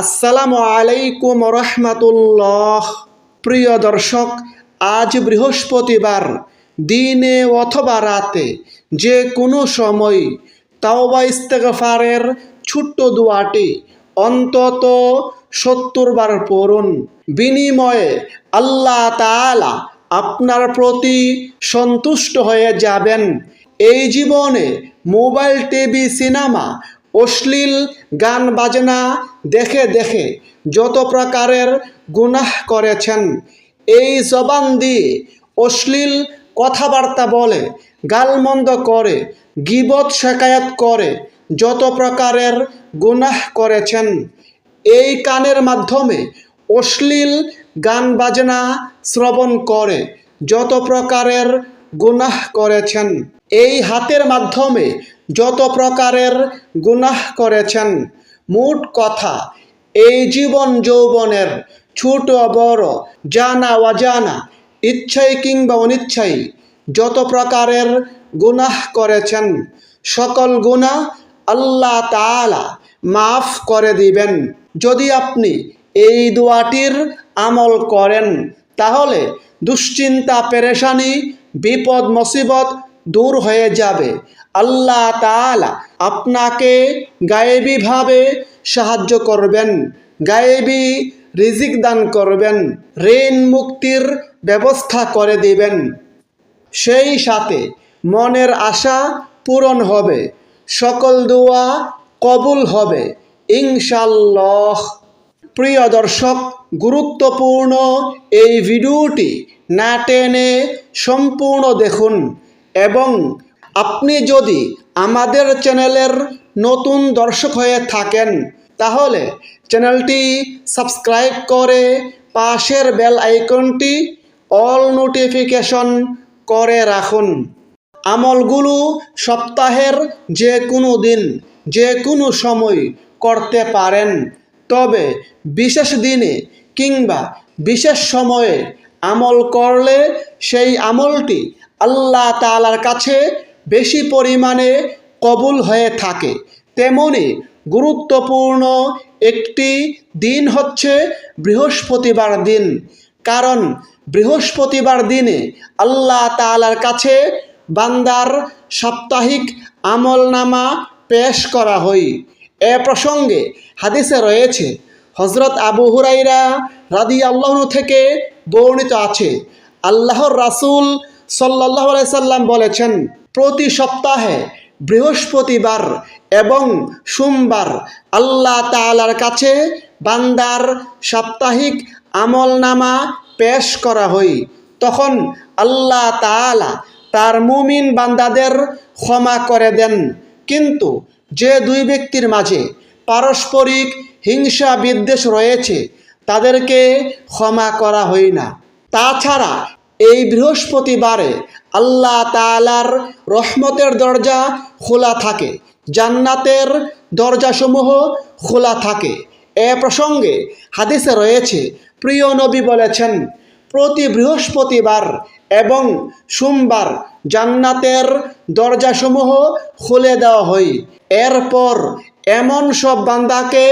আসসালামু আলাইকুম রহমাতুল্লাহ। প্রিয় দর্শক, আজ বৃহস্পতিবার দিনে অথবা রাতে যে কোনো সময় তাওবা ইস্তেগফারের ছোট্ট দোয়াটি অন্তত 70 বার পড়ুন। বিনিময়ে আল্লাহ তাআলা আপনার প্রতি সন্তুষ্ট হয়ে যাবেন। এই জীবনে মোবাইল, টিভি, সিনেমা, অশ্লীল গান বাজনা দেখে দেখে যত প্রকারের গুনাহ করেছেন, এই জবান দিয়ে অশ্লীল কথাবার্তা বলে, গালমন্দ করে, গীবত শেকায়াত করে যত প্রকারের গুনাহ করেছেন, এই কানের মাধ্যমে অশ্লীল গান বাজনা শ্রবণ করে যত প্রকারের গুনাহ করেছেন, এই হাতের মাধ্যমে যত প্রকারের গুনাহ করেছেন, মোট কথা এই জীবন যৌবনের ছোট বড়, জানা অজানা, ইচ্ছাই কিংবা অনিচ্ছাই যত প্রকারের গুনাহ করেছেন, সকল গুনাহ আল্লাহ তাআলা মাফ করে দিবেন। যদি আপনি এই দোয়াটির আমল করেন, তাহলে দুশ্চিন্তা, পেরেশানি, বিপদ মুসিবত দূর হয়ে যাবে। আল্লাহ তাআলা আপনাকে গায়েবীভাবে সাহায্য করবেন, গায়েবী রিজিক দান করবেন, ঋণ মুক্তির ব্যবস্থা করে দিবেন। সেই সাথে মনের আশা পূরণ হবে, সকল দোয়া কবুল হবে ইনশাআল্লাহ। প্রিয় দর্শক, গুরুত্বপূর্ণ এই ভিডিওটি না টেনে সম্পূর্ণ দেখুন এবং আপনি যদি আমাদের চ্যানেলের নতুন দর্শক হয়ে থাকেন, তাহলে চ্যানেলটি সাবস্ক্রাইব করে পাশের বেল আইকনটি অল নোটিফিকেশন করে রাখুন। আমলগুলো সপ্তাহের যে কোনো দিন, যে কোনো সময় করতে পারেন, তবে বিশেষ দিনে কিংবা বিশেষ সময়ে আমল করলে সেই আমলটি আল্লাহ তাআলার কাছে বেশি পরিমাণে কবুল হয়ে থাকে। তেমনি গুরুত্বপূর্ণ একটি দিন হচ্ছে বৃহস্পতিবার দিন, কারণ বৃহস্পতিবার দিনে আল্লাহ তাআলার কাছে বান্দার সাপ্তাহিক আমলনামা পেশ করা হয়। এ প্রসঙ্গে হাদিসে রয়েছে, হযরত আবু হুরায়রা রাদিয়াল্লাহু থেকে বর্ণিত আছে, আল্লাহর রাসূল সাল্লাল্লাহু আলাইহি সাল্লাম বলেছেন, প্রতি সপ্তাহে বৃহস্পতিবার এবং সোমবার আল্লাহ তাআলার কাছে বান্দার সাপ্তাহিক আমলনামা পেশ করা হয়। তখন আল্লাহ তাআলা তার মুমিন বান্দাদের ক্ষমা করে দেন, কিন্তু যে দুই ব্যক্তির মাঝে পারস্পরিক হিংসা বিদ্বেষ রয়েছে তাদেরকে ক্ষমা করা হয় না। তাছাড়া এই বৃহস্পতিবারে আল্লাহ তাআলার রহমতের দরজা খোলা থাকে, জান্নাতের দরজাসমূহ খোলা থাকে। এ প্রসঙ্গে হাদিসে রয়েছে, প্রিয় নবী বলেছেন, প্রতি বৃহস্পতিবার এবং সোমবার জান্নাতের দরজাসমূহ খুলে দেওয়া হয়। এরপর এমন সব বান্দাকে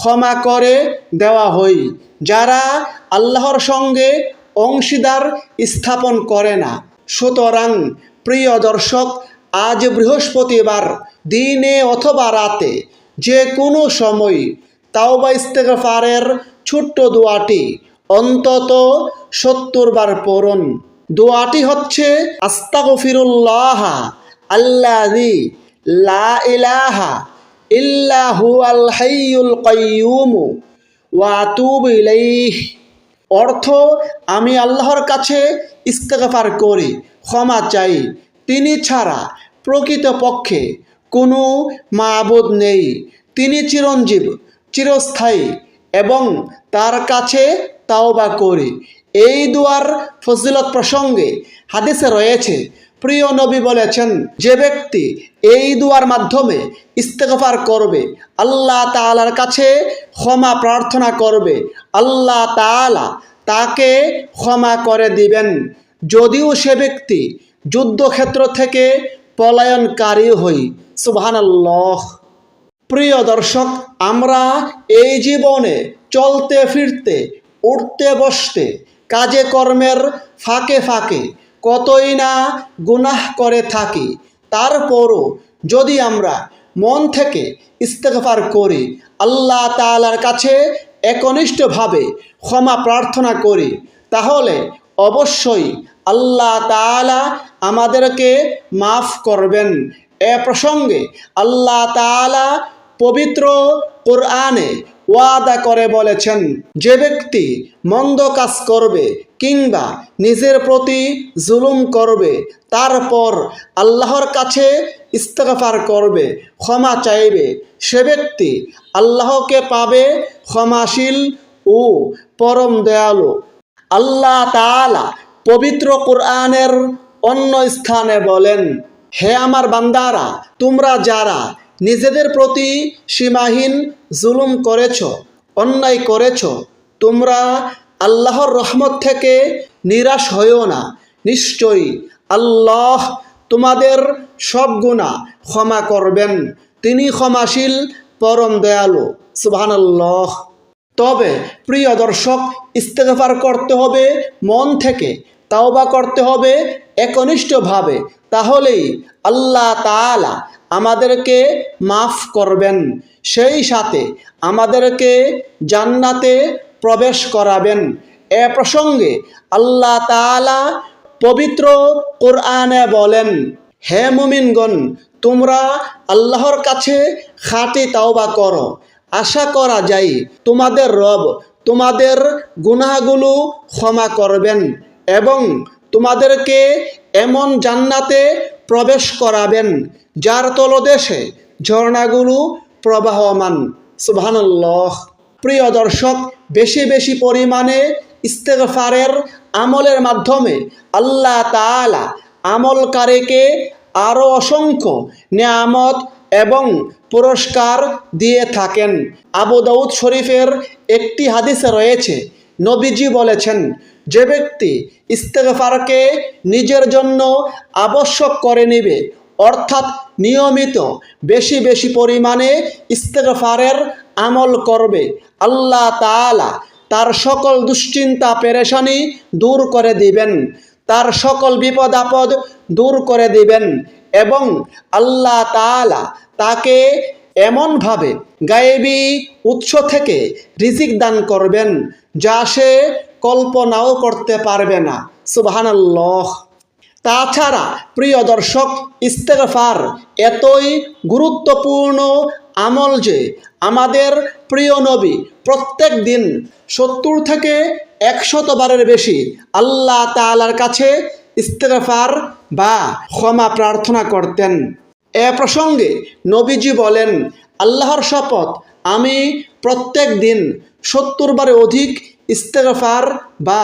ক্ষমা করে দেওয়া হয় যারা আল্লাহর সঙ্গে অংশীদার স্থাপন করে না। সুতরাং প্রিয় দর্শক, আজ বৃহস্পতিবার দিনে অথবা রাতে যে কোনো সময় তাওবা ইস্তেগফারের ছোট্ট দোয়াটি অন্তত 70 বার পড়ুন। দোয়াটি হচ্ছে, আস্তাগফিরুল্লাহ আল্লাযী লা ইলাহা ইল্লা হুয়াল হাইয়ুল কাইয়্যুম ওয়া আতুবু ইলাইহি। অর্থ, আমি আল্লাহর কাছে ইস্তেগফার করি, ক্ষমা চাই, তিনি ছাড়া প্রকৃতপক্ষে কোনো মাবুদ নেই, তিনি চিরঞ্জীব, চিরস্থায়ী এবং তার কাছে তাওবা করি। এই দুয়ার ফজিলত প্রসঙ্গে হাদিসে রয়েছে, প্রিয় নবী বলেছেন, যে ব্যক্তি এই দুয়ার মাধ্যমে ইস্তেগফার করবে, আল্লাহ তাআলার কাছে ক্ষমা প্রার্থনা করবে, আল্লাহ তাআলা তাকে ক্ষমা করে দিবেন, যদিও সে ব্যক্তি যুদ্ধক্ষেত্র থেকে পলায়নকারী হয়। সুবহানাল্লাহ। প্রিয় দর্শক, আমরা এই জীবনে চলতে ফিরতে, উঠতে বসতে, কাজে কর্মের ফাঁকে ফাঁকে কতই না গুনাহ করে থাকি। তারপরও যদি আমরা মন থেকে ইস্তেগফার করি, আল্লাহ তাআলার কাছে একনিষ্ঠভাবে ক্ষমা প্রার্থনা করি, তাহলে অবশ্যই আল্লাহ তাআলা আমাদেরকে মাফ করবেন। এ প্রসঙ্গে আল্লাহ তাআলা পবিত্র কোরআনে ওয়াদা করে বলেছেন, যে ব্যক্তি মন্দ কাজ করবে কিংবা নিজের প্রতি জুলুম করবে, তারপর আল্লাহর কাছে ইস্তেগফার করবে, ক্ষমা চাইবে, সে ব্যক্তি আল্লাহকে পাবে ক্ষমাশীল ও পরম দয়ালু। আল্লাহ তাআলা পবিত্র কোরআনের অন্য স্থানে বলেন, হে আমার বান্দারা, তোমরা যারা নিজেদের প্রতি সীমাহীন জুলুম করেছ, অন্যায় করেছ, তোমরা আল্লাহর রহমত থেকে নিরাশ হইও না। নিশ্চয়ই আল্লাহ তোমাদের সব গুনাহ ক্ষমা করবেন, তিনি ক্ষমাশীল পরম দয়ালু। সুবহানাল্লাহ। তবে প্রিয় দর্শক, ইস্তেগফার করতে হবে মন থেকে, তাওবা করতে হবে একনিষ্ঠভাবে, তাহলেই আল্লাহ তাআলা আমাদেরকে মাফ করবেন, সেই সাথে আমাদেরকে জান্নাতে প্রবেশ করাবেন। এ প্রসঙ্গে আল্লাহ তাআলা পবিত্র কোরআনে বলেন, হে মুমিনগণ, তোমরা আল্লাহর কাছে খাঁটি তাওবা করো, আশা করা যায় তোমাদের রব তোমাদের গুনাহগুলো ক্ষমা করবেন এবং তোমাদেরকে এমন জান্নাতে প্রবেশ করাবেন যার তলদেশে ঝর্ণাগুলো প্রবাহমান। সুবহানাল্লাহ। প্রিয় দর্শক, বেশি বেশি পরিমাণে ইস্তেগফারের আমলের মাধ্যমে আল্লাহ তাআলা আমলকারীকে আরও অসংখ্য নিয়ামত এবং পুরস্কার দিয়ে থাকেন। আবু দাউদ শরীফের একটি হাদিসে রয়েছে, নবীজি বলেছেন, যে ব্যক্তি ইস্তেগফারকে নিজের জন্য আবশ্যক করে নেবে, অর্থাৎ নিয়মিত বেশি বেশি পরিমাণে ইস্তেগফারের আমল করবে, আল্লাহ তাআলা তার সকল দুশ্চিন্তা পেরেশানি দূর করে দিবেন, তার সকল বিপদ আপদ দূর করে দিবেন এবং আল্লাহ তাআলা তাকে এমনভাবে গায়েবী উৎস থেকে রিজিক দান করবেন যা সে কল্পনাও করতে পারবে না। সুবহানাল্লাহ। তাছাড়া প্রিয় দর্শক, ইস্তেগফার এতই গুরুত্বপূর্ণ আমল যে আমাদের প্রিয় নবী প্রত্যেক দিন 70 থেকে 100 বারের বেশি আল্লাহ তাআলার কাছে ইস্তেগফার বা ক্ষমা প্রার্থনা করতেন। এ প্রসঙ্গে নবীজি বলেন, আল্লাহর শপথ, আমি প্রত্যেক দিন 70 বারের অধিক ইস্তেগফার বা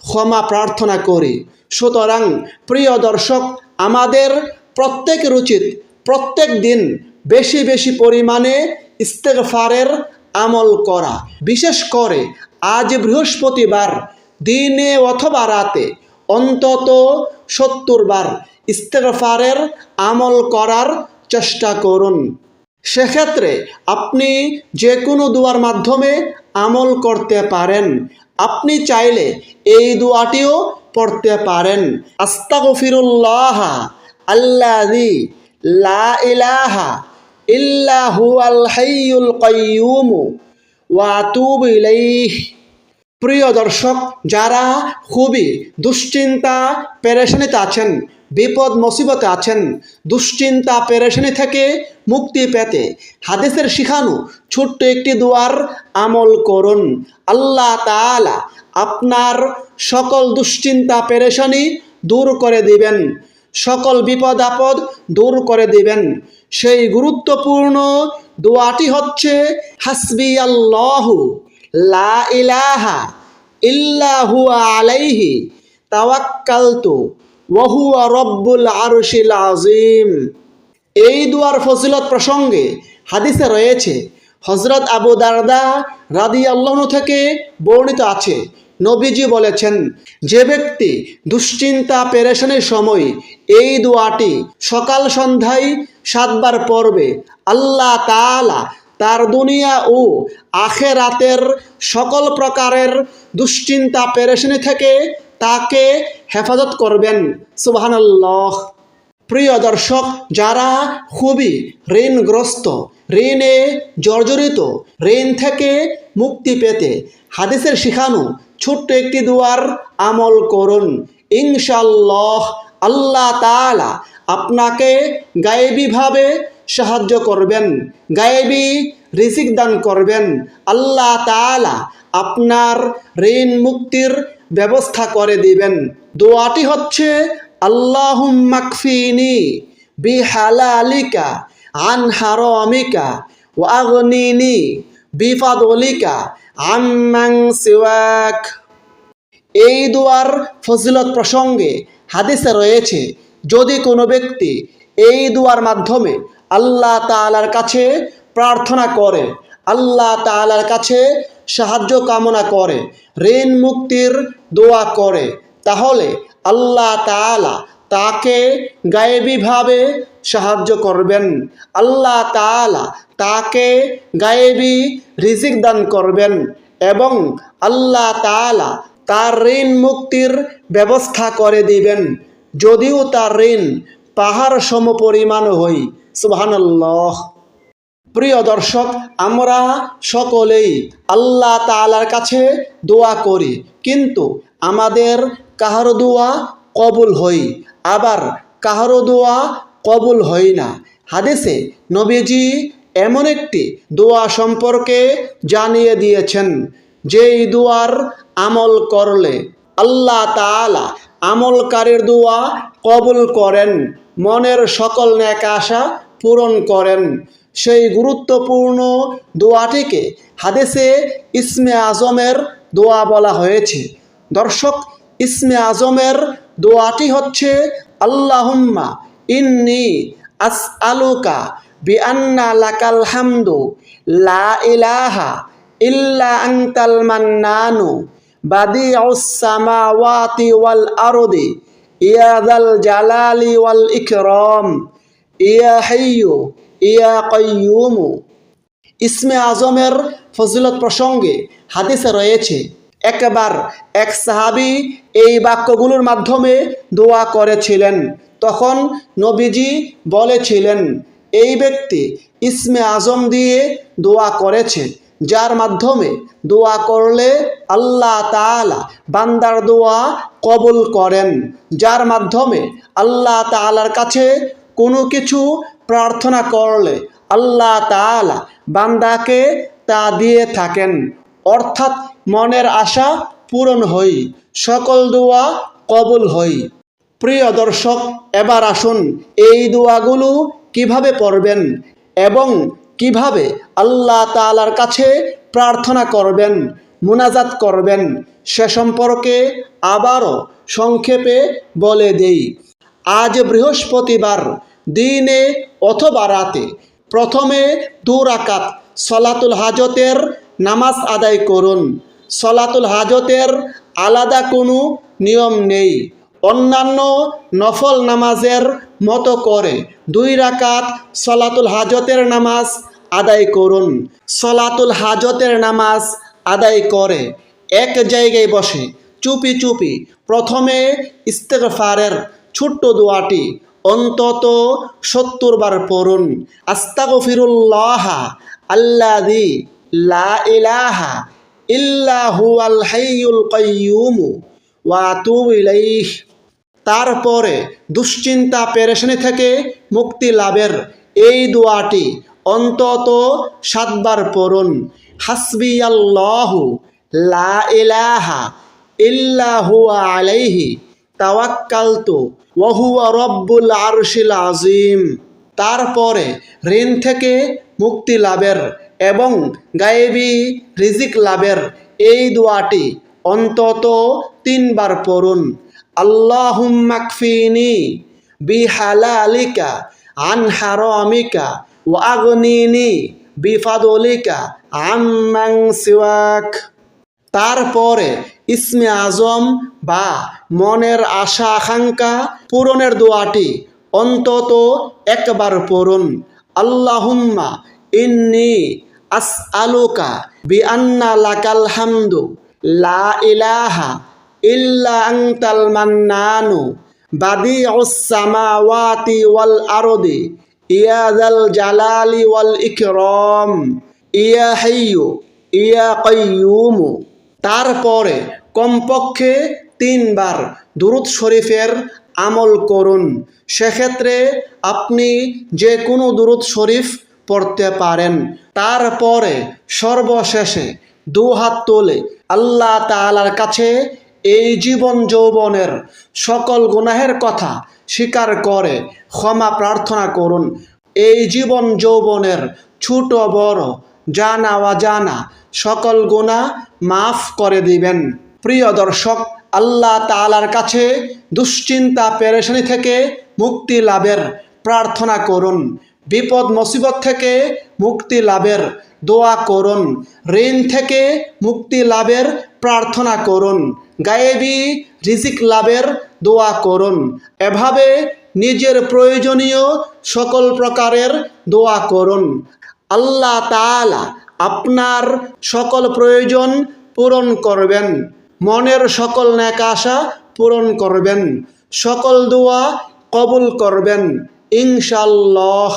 ক্ষমা প্রার্থনা করি। সুতরাং প্রিয় দর্শক, আমাদের প্রত্যেকের উচিত প্রত্যেক দিন বেশি বেশি পরিমাণে ইস্তেগফারের আমল করা। বিশেষ করে আজ বৃহস্পতিবার দিনে অথবা রাতে অন্তত 70 বার ইস্তেগফারের আমল করার চেষ্টা করুন। সেক্ষেত্রে আপনি যে কোনো দুয়ার মাধ্যমে আমল করতে পারেন। আপনি চাইলে এই দোয়াটিও পড়তে পারেন, আস্তাগফিরুল্লাহ আল্লাযী লা ইলাহা ইল্লা হুয়াল হাইয়ুল কাইয়্যুম ওয়া আতুবু ইলাইহি। প্রিয় দর্শক, যারা খুবই দুশ্চিন্তা পেরেশানিতে আছেন, বিপদ মুসিবতে আছেন, দুশ্চিন্তা পেরেশানি থেকে মুক্তি পেতে হাদিসের শিখানো ছোট্ট একটি দোয়ার আমল করুন। আল্লাহ তাআলা আপনার সকল দুশ্চিন্তা পেরেশানি দূর করে দিবেন, সকল বিপদ আপদ দূর করে দিবেন। সেই গুরুত্বপূর্ণ দোয়াটি হচ্ছে, হাসবি আল্লাহু লা ইলাহা ইল্লা হুয়া আলাইহি তাওয়াক্কালতু ওয়া হুয়া রব্বুল আরশিল আযীম। এই দুয়ার ফজিলত প্রসঙ্গে হাদিসে রয়েছে, হযরত আবু দারদা রাদিয়াল্লাহু থেকে বর্ণিত আছে, নবীজি বলেছেন, যে ব্যক্তি দুশ্চিন্তা পেরেশানির সময় এই দোয়াটি সকাল সন্ধ্যায় 7 বার পড়বে, আল্লাহ তাআলা তার দুনিয়া ও আখেরাতের সকল প্রকারের দুশ্চিন্তা পেরেশানি থেকে তাকে হেফাজত করবেন। সুবহানাল্লাহ। প্রিয় দর্শক, যারা খুবই ঋণগ্রস্ত, ঋণে জর্জরিত, ঋণ থেকে মুক্তি পেতে হাদিসের শিখানো ছোট্ট একটি দুয়ার আমল করুন। ইনশাআল্লাহ আল্লাহ তাআলা আপনাকে গায়েবীভাবে সাহায্য করবেন, গায়েবী রিজিক দান করবেন। আল্লাহ তাআলা আপনার ঋণ মুক্তির ব্যবস্থা করে দিবেন। দোয়াটি হচ্ছে, আল্লাহুম্মা কফিনি বিহালালিকা আন হারামিকা ওয়া আগনিনি বিফাদলিকা আম্মান সিওয়াক। এই দুয়ার ফজিলত প্রসঙ্গে হাদিসে রয়েছে, যদি কোনো ব্যক্তি এই দুয়ার মাধ্যমে আল্লাহ তাআলার কাছে প্রার্থনা করে, আল্লাহ তাআলার কাছে সাহায্য কামনা করে, ঋণ মুক্তির দোয়া করে, তাহলে আল্লাহ তাআলা তাকে গায়েবীভাবে সাহায্য করবেন। আল্লাহ তাআলা তাকে গায়েবী রিজিক দান করবেন এবং আল্লাহ তাআলা তার ঋণ মুক্তির ব্যবস্থা করে দিবেন, যদিও তার ঋণ পাহাড় সম পরিমাণ হয়। সুবহানাল্লাহ। প্রিয় দর্শক, আমরা সকলেই আল্লাহ তাআলার কাছে দোয়া করি, কিন্তু আমাদের কাহারো দোয়া কবুল হয়, আবার কাহারো দোয়া কবুল হয় না। হাদিসে নবীজি এমন একটি দোয়া সম্পর্কে জানিয়ে দিয়েছেন, যেই দোয়ার আমল করলে আল্লাহ তাআলা আমলকারীর দোয়া কবুল করেন, মনের সকল নেক আশা পূরণ করেন। সেই গুরুত্বপূর্ণ দোয়াটিকে হাদিসে ইসমে আজমের দোয়া বলা হয়েছে। দর্শক, ইসমে আজমের দোয়াটি হচ্ছে, আল্লাহুম্মা ইন্নী আসআলুকা বিআন্না লাকাল হামদু লা ইলাহা ইল্লা আনতাল মান্নানু বাদিউস সামাওয়াতি ওয়াল আরদি ইয়া যাল জালালি ওয়াল ইকরাম ইয়া হাইয়্যু ইয়া কাইয়্যুম। ইসমে আজমের ফজিলত প্রসঙ্গে হাদিসে রয়েছে, একবার এক সাহাবী এই বাক্যগুলোর মাধ্যমে দোয়া করেছিলেন। তখন নবীজি বলেছিলেন, এই ব্যক্তি ইসমে আজম দিয়ে দোয়া করেছে, যার মাধ্যমে দোয়া করলে আল্লাহ তাআলা বান্দার দোয়া কবুল করেন, যার মাধ্যমে আল্লাহ তাআলার কাছে কোনো কিছু প্রার্থনা করলে আল্লাহ তাআলা বান্দাকে তা দিয়ে থাকেন, অর্থাৎ মনের আশা পূরণ হই, সকল দোয়া কবুল হই। প্রিয় দর্শক, এবার আসুন এই দোয়াগুলো কিভাবে পড়বেন এবং কিভাবে আল্লাহ তাআলার কাছে প্রার্থনা করবেন, মুনাজাত করবেন, সে সম্পর্কে আবারও সংক্ষেপে বলে দেই। আজ বৃহস্পতিবার দিনে অথবা রাতে প্রথমে 2 রাকাত সলাতুল হাজতের নামাজ আদায় করুন। সলাতুল হাজতের আলাদা কোনো নিয়ম নেই, অন্যান্য নফল নামাজের মতো করে 2 রাকাত সলাতুল হাজতের নামাজ আদায় করুন। সলাতুল হাজতের নামাজ আদায় করে এক জায়গায় বসে চুপি চুপি প্রথমে ইস্তেগফারের ছোট্ট দোয়াটি অন্তত 70 বার পড়ুন। আস্তাগফিরুল্লাহ আল্লাযী লা ইলাহা ইল্লা হুয়াল হাইয়ুল কাইয়্যুম ওয়া আতুবু ইলাইহি। তারপরে দুশ্চিন্তা পেরেশানি থেকে মুক্তি লাভের এই দোয়াটি অন্তত 7 বার পড়ুন। হাসবিয়াল্লাহু লা ইলাহা ইল্লা হুয়া আলাইহি তাওয়াক্কালতু ওয়া হুয়া রব্বুল আরশিল আযীম। তারপরে ঋণ থেকে মুক্তি লাভের এবং গায়েবী রিজিক লাভের এই দোয়াটি অন্তত 3 বার পড়ুন। আল্লাহুম্মা কফিনি বিহালালিকা আন হারামিকা ওয়া আগনিনি বিফাদলিকা আম্মান সিওয়াক। তারপরে ইসমে আজম বা মনের আশা আকাঙ্ক্ষা পূরণের দোয়াটি অন্তত 1 বার পড়ুন। আল্লাহুম্মা ইন্নী আসআলুকা বিআন্না লাকাল হামদু লা ইলাহা ইল্লা আনতাল মান্নানু বাদিউস সামাওয়াতি ওয়াল আরদি ইয়া যাল জালালি ওয়াল ইকরাম ইয়া হাইয়্যু ইয়া কাইয়্যুম। তারপরে কমপক্ষে 3 বার দুরূদ শরীফের আমল করুন। সেক্ষেত্রে আপনি যে কোনো দুরূদ শরীফ পড়তে পারেন। তারপরে সর্বশেষে 2 হাত তুলে আল্লাহ তাআলার কাছে এই জীবন যৌবনের সকল গুনাহের কথা স্বীকার করে ক্ষমা প্রার্থনা করুন। এই জীবন যৌবনের ছোট বড় জানা অজানা সকল গুনাহ মাফ করে দিবেন। প্রিয় দর্শক, আল্লাহ তাআলার কাছে দুশ্চিন্তা পেরেশানি থেকে মুক্তি লাভের প্রার্থনা করুন। বিপদ মুসিবত থেকে মুক্তি লাভের দোয়া করুন। ঋণ থেকে মুক্তি লাভের প্রার্থনা করুন। গায়েবী রিজিক লাভের দোয়া করুন। এভাবে নিজের প্রয়োজনীয় সকল প্রকারের দোয়া করুন। আল্লাহ তাআলা আপনার সকল প্রয়োজন পূরণ করবেন। মনের সকল নেক আশা পূরণ করবেন। সকল দোয়া কবুল করবেন ইনশাআল্লাহ।